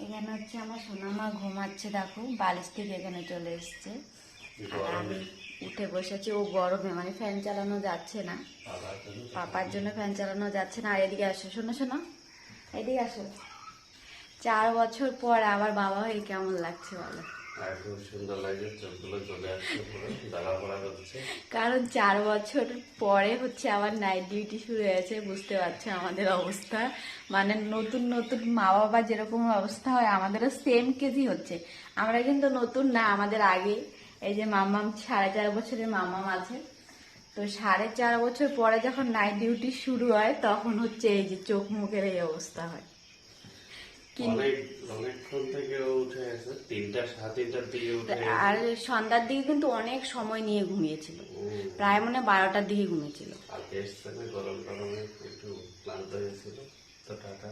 এখানে হচ্ছে আমার সোনামা ঘুমাচ্ছে, দেখো বালিশ থেকে এখানে চলে এসছে। আর আমি উঠে বসেছি, ও গরমে মানে ফ্যান চালানো যাচ্ছে না, পাপার জন্য ফ্যান চালানো যাচ্ছে না। আর এদিকে আসো, শোনো শোনো, এদিকে আসো। 4 বছর পর আবার বাবা হয়ে কেমন লাগছে বলো? একদম সুন্দর লাগে, চোখগুলো চলে আসছে, পুরো জ্বালা পড়া করছে। কারণ 4 বছর পরে হচ্ছে আবার নাইট ডিউটি শুরু হয়েছে, বুঝতে পারছো আমাদের অবস্থা। মানে নতুন নতুন মা বাবা যেরকম অবস্থা হয় আমাদেরও সেম কেজি হচ্ছে। আমরা কিন্তু নতুন না, আমাদের আগে এই যে মামাম 4.5 বছরের মামাম আছে, তো 4.5 বছর পরে যখন নাইট ডিউটি শুরু হয় তখন হচ্ছে এই যে চোখ মুখের এই অবস্থা হয়। অনেক অনেকক্ষণ থেকে ও উঠে আছে, 3টা 3:30টার দিকে উঠে আর গেছে। সন্ধ্যার দিকে কিন্তু অনেক সময় নিয়ে ঘুমিয়েছিল, প্রায় মানে 12টার দিকে ঘুমিয়েছিল। আর এসছে না, গরমে একটু ক্লান্ত হয়েছিল। তো টাটা।